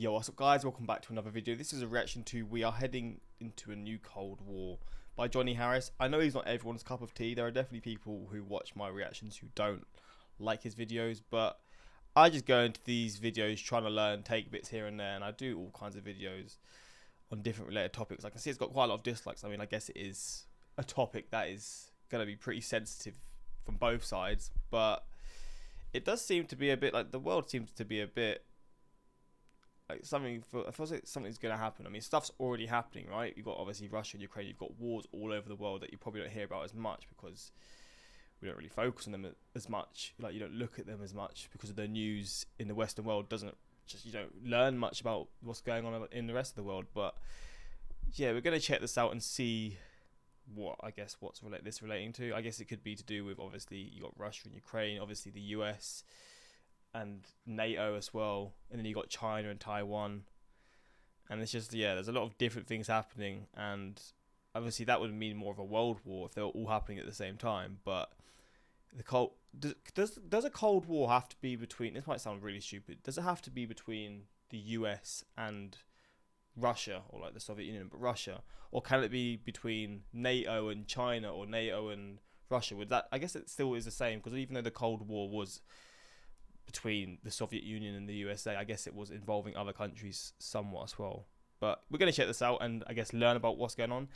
Yo, what's up guys, welcome back to another video. This is a reaction to We Are Heading into a New Cold War by Johnny Harris. I know he's not everyone's cup of tea. There are definitely people who watch my reactions who don't like his videos, but I just go into these videos trying to learn, take bits here and there, and I do all kinds of videos on different related topics. I can see it's got quite a lot of dislikes. I mean, I guess it is a topic that is going to be pretty sensitive from both sides, but it does seem to be a bit like the world seems to be a bit like something for, it feels like something's going to happen. I mean, stuff's already happening, right? You've got obviously Russia and Ukraine. You've got wars all over the world that you probably don't hear about as much because we don't really focus on them as much. Like, you don't look at them as much because of the news in the Western world doesn't just, you don't learn much about what's going on in the rest of the world. But yeah, we're going to check this out and see what, I guess, what's this relating to. I guess it could be to do with, obviously, you got Russia and Ukraine, obviously the US and NATO as well, and then you got China and Taiwan, and it's just, yeah, there's a lot of different things happening, and obviously that would mean more of a world war if they were all happening at the same time. But the cold does a Cold War have to be between, this might sound really stupid, does it have to be between the US and Russia, or like the Soviet Union but Russia, or can it be between NATO and China, or NATO and Russia? Would that, I guess it still is the same, because even though the Cold War was between the Soviet Union and the USA, I guess it was involving other countries somewhat as well. But we're going to check this out and I guess learn about what's going on,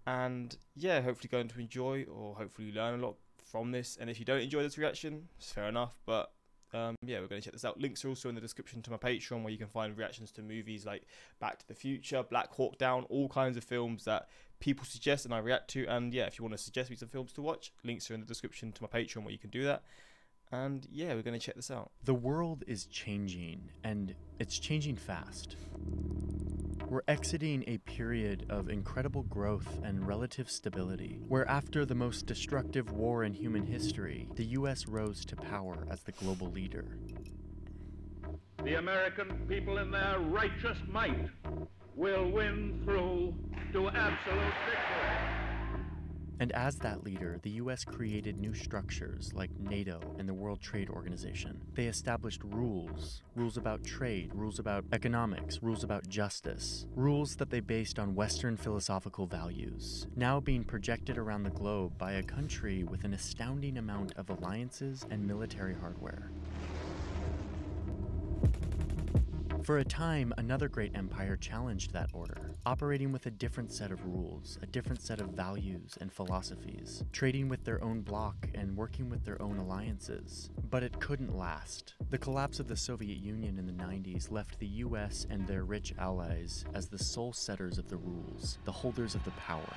and yeah, hopefully going to enjoy, or hopefully learn a lot from this. And if you don't enjoy this reaction, it's fair enough, but yeah, we're going to check this out. Links are also in the description to my Patreon, where you can find reactions to movies like Back to the Future, Black Hawk Down, all kinds of films that people suggest and I react to. And yeah, if you want to suggest me some films to watch, links are in the description to my Patreon where you can do that. And yeah, we're going to check this out. The world is changing, and it's changing fast. We're exiting a period of incredible growth and relative stability, where after the most destructive war in human history, the US rose to power as the global leader. The American people in their righteous might will win through to absolute victory. And as that leader, the US created new structures like NATO and the World Trade Organization. They established rules about trade, rules about economics, rules about justice, rules that they based on Western philosophical values, now being projected around the globe by a country with an astounding amount of alliances and military hardware. For a time, another great empire challenged that order, operating with a different set of rules, a different set of values and philosophies, trading with their own bloc and working with their own alliances. But it couldn't last. The collapse of the Soviet Union in the 90s left the US and their rich allies as the sole setters of the rules, the holders of the power.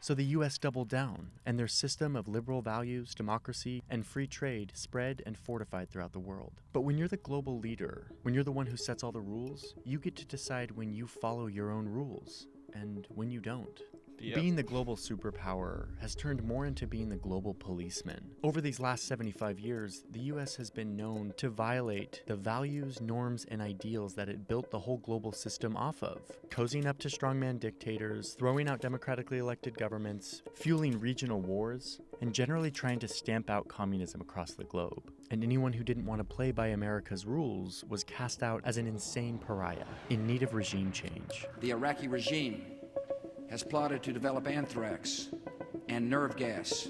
So the US doubled down, and their system of liberal values, democracy, and free trade spread and fortified throughout the world. But when you're the global leader, when you're the one who sets all the rules, you get to decide when you follow your own rules, and when you don't. Yep. Being the global superpower has turned more into being the global policeman. Over these last 75 years, the US has been known to violate the values, norms, and ideals that it built the whole global system off of, cozying up to strongman dictators, throwing out democratically elected governments, fueling regional wars, and generally trying to stamp out communism across the globe. And anyone who didn't want to play by America's rules was cast out as an insane pariah in need of regime change. The Iraqi regime has plotted to develop anthrax and nerve gas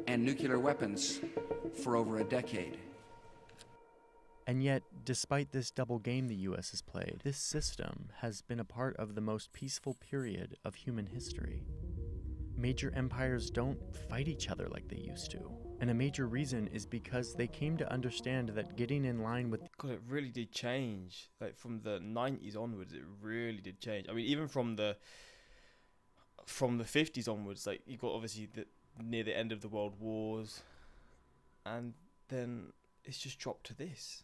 and nuclear weapons for over a decade. And yet, despite this double game the US has played, this system has been a part of the most peaceful period of human history. Major empires don't fight each other like they used to. And a major reason is because they came to understand that getting in line with... God, it really did change. Like from the 90s onwards, it really did change. I mean, even from the 50s onwards, like you got obviously near the end of the world wars, and then it's just dropped to this.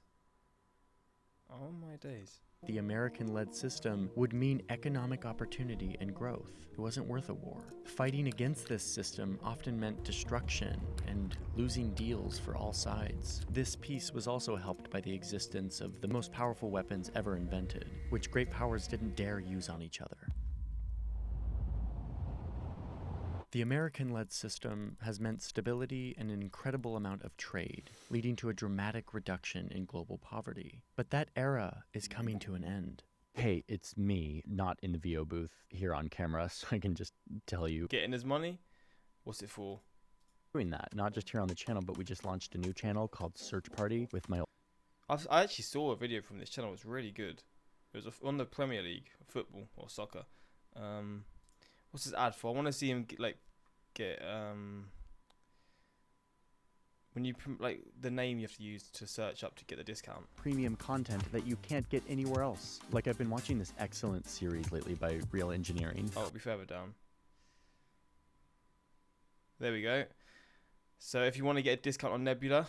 Oh my days. The American-led system would mean economic opportunity and growth. It wasn't worth a war. Fighting against this system often meant destruction and losing deals for all sides. This peace was also helped by the existence of the most powerful weapons ever invented, which great powers didn't dare use on each other. The American-led system has meant stability and an incredible amount of trade, leading to a dramatic reduction in global poverty. But that era is coming to an end. Hey, it's me, not in the VO booth here on camera, so I can just tell you. Getting his money? What's it for? Doing that, not just here on the channel, but we just launched a new channel called Search Party with my I actually saw a video from this channel. It was really good. It was on the Premier League, football or soccer. What's his ad for? I want to see him get when you the name you have to use to search up to get the discount. premium content that you can't get anywhere else. Like, I've been watching this excellent series lately by Real Engineering. Oh, it'll be further down. There we go. So if you want to get a discount on Nebula,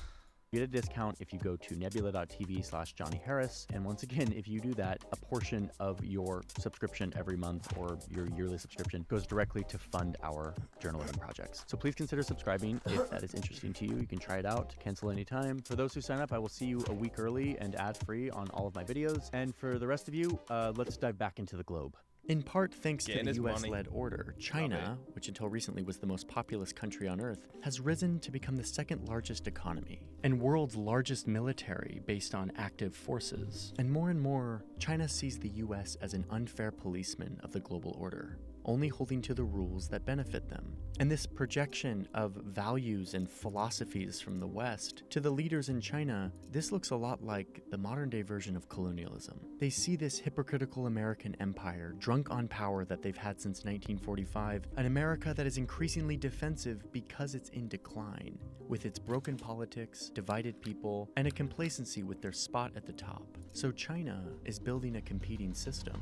You get a discount if you go to nebula.tv/Johnny Harris. And once again, if you do that, a portion of your subscription every month or your yearly subscription goes directly to fund our journalism projects. So please consider subscribing if that is interesting to you. You can try it out, cancel anytime. For those who sign up, I will see you a week early and ad-free on all of my videos. And for the rest of you, let's dive back into the globe. In part thanks to Getting the his US-led money. order, China, which until recently was the most populous country on Earth, has risen to become the second largest economy and world's largest military based on active forces. And more, China sees the US as an unfair policeman of the global order, only holding to the rules that benefit them. And this projection of values and philosophies from the West to the leaders in China, this looks a lot like the modern-day version of colonialism. They see this hypocritical American empire, drunk on power that they've had since 1945, an America that is increasingly defensive because it's in decline, with its broken politics, divided people, and a complacency with their spot at the top. So China is building a competing system.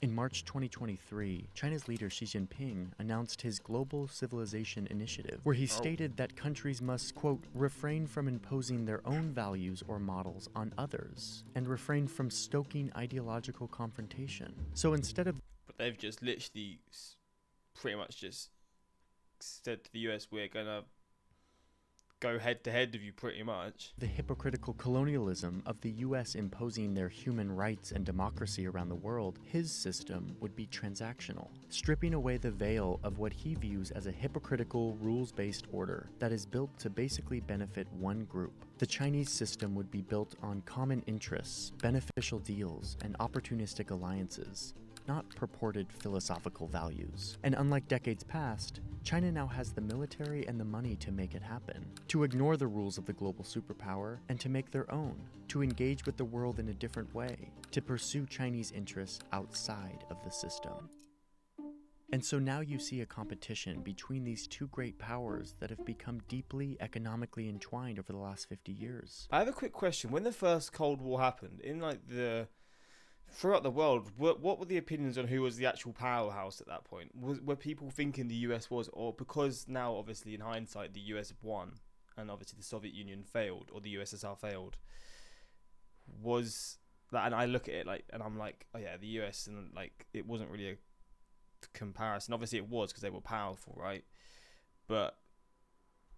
In March 2023, China's leader Xi Jinping announced his Global Civilization Initiative, where he stated that countries must, quote, refrain from imposing their own values or models on others, and refrain from stoking ideological confrontation. So instead of... but they've just literally pretty much just said to the US, we're gonna go head to head with you pretty much. The hypocritical colonialism of the US imposing their human rights and democracy around the world, his system would be transactional, stripping away the veil of what he views as a hypocritical, rules-based order that is built to basically benefit one group. The Chinese system would be built on common interests, beneficial deals, and opportunistic alliances, not purported philosophical values. And unlike decades past, China now has the military and the money to make it happen, to ignore the rules of the global superpower and to make their own, to engage with the world in a different way, to pursue Chinese interests outside of the system. And so now you see a competition between these two great powers that have become deeply economically entwined over the last 50 years. I have a quick question. When the first Cold War happened, throughout the world, what were the opinions on who was the actual powerhouse at that point? Were people thinking the US was, or because now obviously in hindsight the US won and obviously the Soviet Union failed or the USSR failed, was that, and I look at it and I'm like, oh yeah, the US, and it wasn't really a comparison. Obviously it was because they were powerful, right? But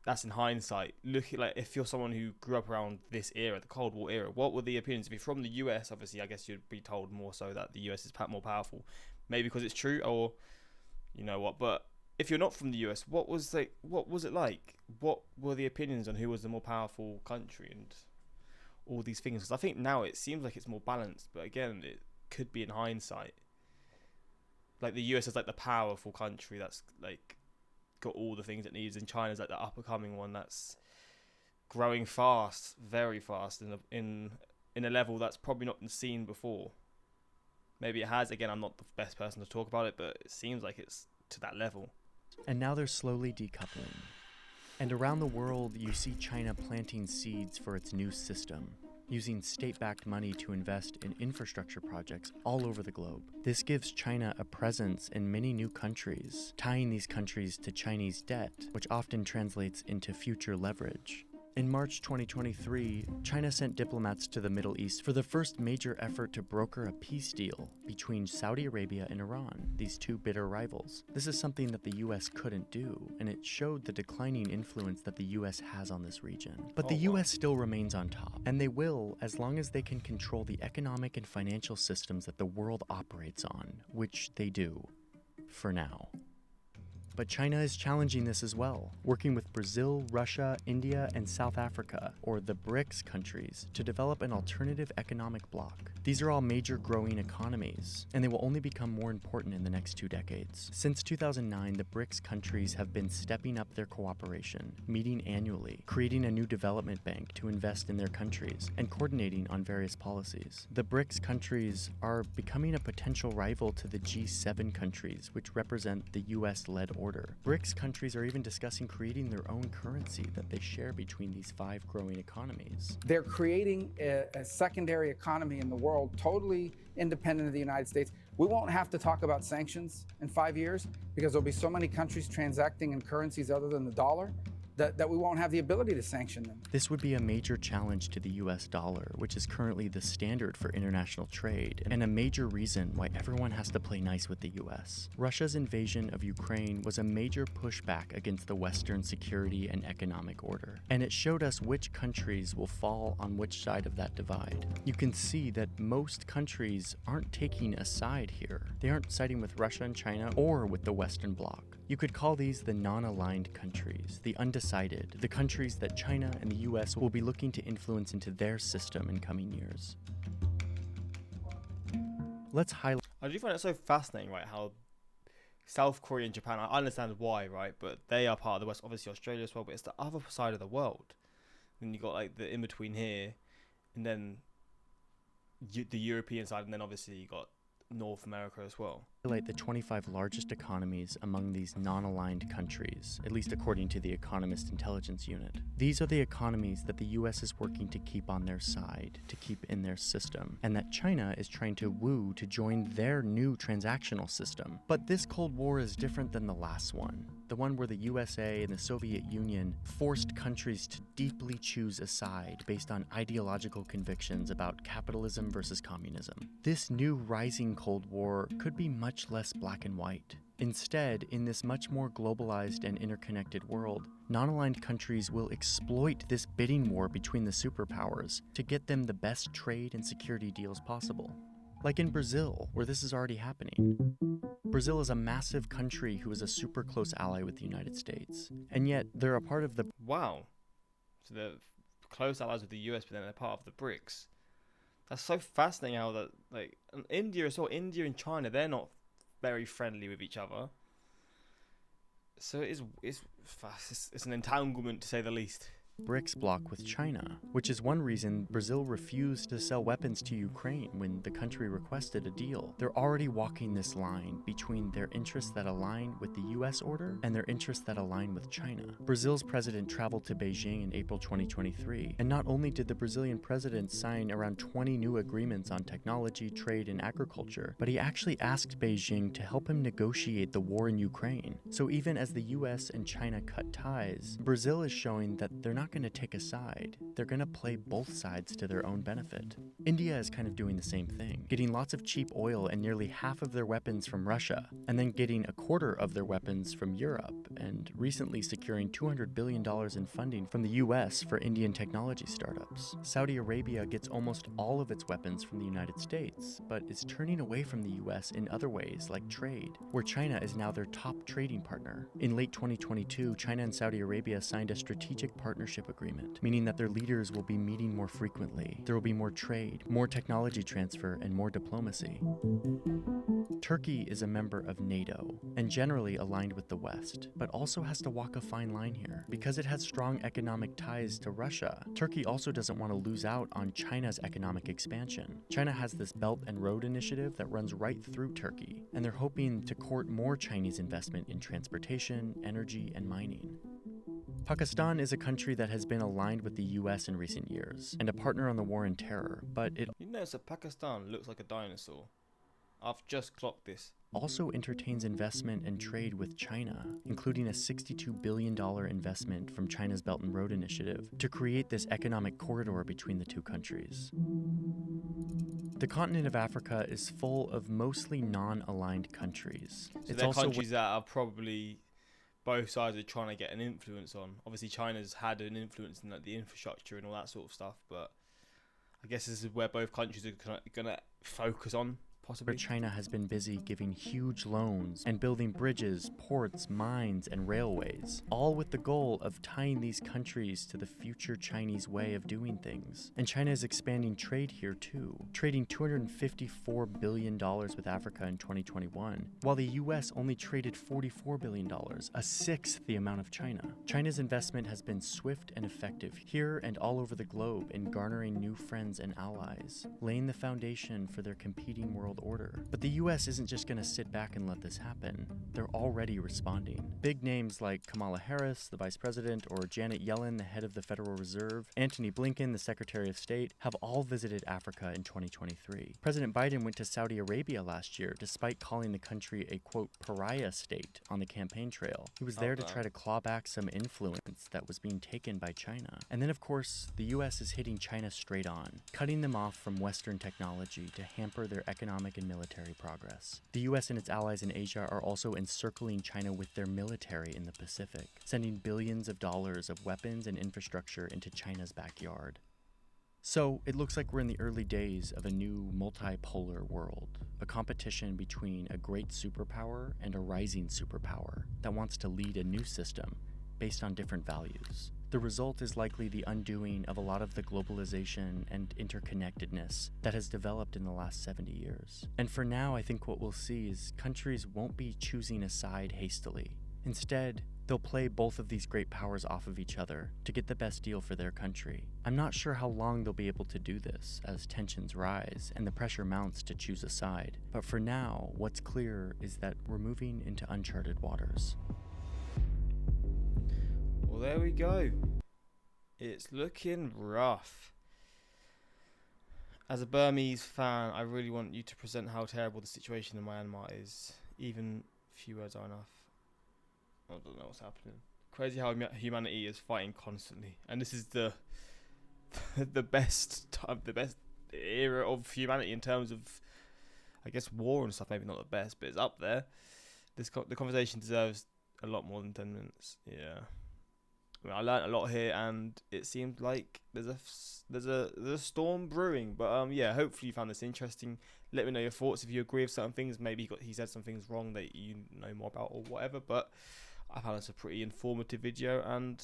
that's in hindsight. Looking if you're someone who grew up around this era, the Cold War era, what were the opinions? If you're from the US, obviously, I guess you'd be told more so that the US is more powerful, maybe because it's true, or you know what. But if you're not from the US, what was it like? What were the opinions on who was the more powerful country and all these things? Because I think now it seems like it's more balanced, but again, it could be in hindsight. Like the US is the powerful country that's got all the things it needs, and China's the up and coming one that's growing fast, very fast, in a level that's probably not been seen before. Maybe it has. Again, I'm not the best person to talk about it, but it seems like it's to that level. And now they're slowly decoupling. And around the world, you see China planting seeds for its new system, using state-backed money to invest in infrastructure projects all over the globe. This gives China a presence in many new countries, tying these countries to Chinese debt, which often translates into future leverage. In March 2023, China sent diplomats to the Middle East for the first major effort to broker a peace deal between Saudi Arabia and Iran, these two bitter rivals. This is something that the US couldn't do, and it showed the declining influence that the US has on this region. But the US still remains on top, and they will as long as they can control the economic and financial systems that the world operates on, which they do. for now. But China is challenging this as well, working with Brazil, Russia, India, and South Africa, or the BRICS countries, to develop an alternative economic bloc. These are all major growing economies, and they will only become more important in the next 2 decades. Since 2009, the BRICS countries have been stepping up their cooperation, meeting annually, creating a new development bank to invest in their countries, and coordinating on various policies. The BRICS countries are becoming a potential rival to the G7 countries, which represent the US-led order. BRICS countries are even discussing creating their own currency that they share between these 5 growing economies. They're creating a secondary economy in the world totally independent of the United States. We won't have to talk about sanctions in 5 years because there'll be so many countries transacting in currencies other than the dollar that we won't have the ability to sanction them. This would be a major challenge to the US dollar, which is currently the standard for international trade, and a major reason why everyone has to play nice with the US. Russia's invasion of Ukraine was a major pushback against the Western security and economic order, and it showed us which countries will fall on which side of that divide. You can see that most countries aren't taking a side here. They aren't siding with Russia and China or with the Western Bloc. You could call these the non-aligned countries, the undecided, the countries that China and the US will be looking to influence into their system in coming years. Let's highlight. I do find it so fascinating, right, how South Korea and Japan, I understand why, right, but they are part of the West, obviously Australia as well, but it's the other side of the world. Then you got like the in-between here, and then the European side, and then obviously you got North America as well. Highlight the 25 largest economies among these non-aligned countries, at least according to the Economist Intelligence Unit. These are the economies that the US is working to keep on their side, to keep in their system, and that China is trying to woo to join their new transactional system. But this Cold War is different than the last one, the one where the USA and the Soviet Union forced countries to deeply choose a side based on ideological convictions about capitalism versus communism. This new rising Cold War could be much less black and white. Instead, in this much more globalized and interconnected world, non-aligned countries will exploit this bidding war between the superpowers to get them the best trade and security deals possible. Like in Brazil, where this is already happening. Brazil is a massive country who is a super close ally with the United States, and yet they're a part of the... Wow. So they're close allies with the US, but then they're part of the BRICS. That's so fascinating how that, like, India as well, India and China, they're not very friendly with each other. So it's an entanglement, to say the least. BRICS bloc with China, which is one reason Brazil refused to sell weapons to Ukraine when the country requested a deal. They're already walking this line between their interests that align with the US order and their interests that align with China. Brazil's president traveled to Beijing in April 2023, and not only did the Brazilian president sign around 20 new agreements on technology, trade, and agriculture, but he actually asked Beijing to help him negotiate the war in Ukraine. So even as the US and China cut ties, Brazil is showing that they're not going to take a side. They're going to play both sides to their own benefit. India is kind of doing the same thing, getting lots of cheap oil and nearly half of their weapons from Russia, and then getting a quarter of their weapons from Europe, and recently securing $200 billion in funding from the US for Indian technology startups. Saudi Arabia gets almost all of its weapons from the United States, but is turning away from the US in other ways, like trade, where China is now their top trading partner. In late 2022, China and Saudi Arabia signed a strategic partnership agreement, meaning that their leaders will be meeting more frequently. There will be more trade, more technology transfer, and more diplomacy. Turkey is a member of NATO and generally aligned with the West, but also has to walk a fine line here. Because it has strong economic ties to Russia, Turkey also doesn't want to lose out on China's economic expansion. China has this Belt and Road initiative that runs right through Turkey, and they're hoping to court more Chinese investment in transportation, energy, and mining. Pakistan is a country that has been aligned with the US in recent years, and a partner on the war on terror, but it You notice that Pakistan looks like a dinosaur. I've just clocked this. also entertains investment and trade with China, including a $62 billion investment from China's Belt and Road Initiative to create this economic corridor between the two countries. The continent of Africa is full of mostly non-aligned countries. So they're countries that are probably both sides are trying to get an influence on. Obviously, China's had an influence in like, the infrastructure and all that sort of stuff, but I guess this is where both countries are going to focus on possibly. Where China has been busy giving huge loans and building bridges, ports, mines, and railways, all with the goal of tying these countries to the future Chinese way of doing things. And China is expanding trade here too, trading $254 billion with Africa in 2021, while the US only traded $44 billion, a sixth the amount of China. China's investment has been swift and effective here and all over the globe in garnering new friends and allies, laying the foundation for their competing world order. But the US isn't just going to sit back and let this happen. They're already responding. Big names like Kamala Harris, the vice president, or Janet Yellen, the head of the Federal Reserve, Antony Blinken, the Secretary of State, have all visited Africa in 2023. President Biden went to Saudi Arabia last year, despite calling the country a, quote, pariah state on the campaign trail. He was there to try to claw back some influence that was being taken by China. And then, of course, the US is hitting China straight on, cutting them off from Western technology to hamper their economic and military progress. The US and its allies in Asia are also encircling China with their military in the Pacific, sending billions of dollars of weapons and infrastructure into China's backyard. So, it looks like we're in the early days of a new multipolar world, a competition between a great superpower and a rising superpower that wants to lead a new system based on different values. The result is likely the undoing of a lot of the globalization and interconnectedness that has developed in the last 70 years. And for now, I think what we'll see is countries won't be choosing a side hastily. Instead, they'll play both of these great powers off of each other to get the best deal for their country. I'm not sure how long they'll be able to do this as tensions rise and the pressure mounts to choose a side. But for now, what's clear is that we're moving into uncharted waters. Well, there we go. It's looking rough. As a Burmese fan, I really want you to present how terrible the situation in Myanmar is. Even few words are enough. I don't know what's happening. Crazy how humanity is fighting constantly, and this is the best time, the best era of humanity in terms of, I guess, war and stuff. Maybe not the best, but it's up there. The conversation deserves a lot more than 10 minutes. Yeah. I mean, I learned a lot here, and it seemed like there's a storm brewing. But yeah, hopefully you found this interesting. Let me know your thoughts if you agree with certain things. Maybe he said some things wrong that you know more about or whatever. But I found this a pretty informative video, and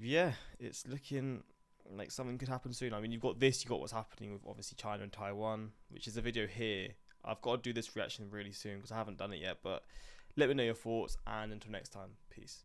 yeah, it's looking like something could happen soon. I mean, you've got what's happening with obviously China and Taiwan, which is a video here. I've got to do this reaction really soon because I haven't done it yet. But let me know your thoughts, and until next time, peace.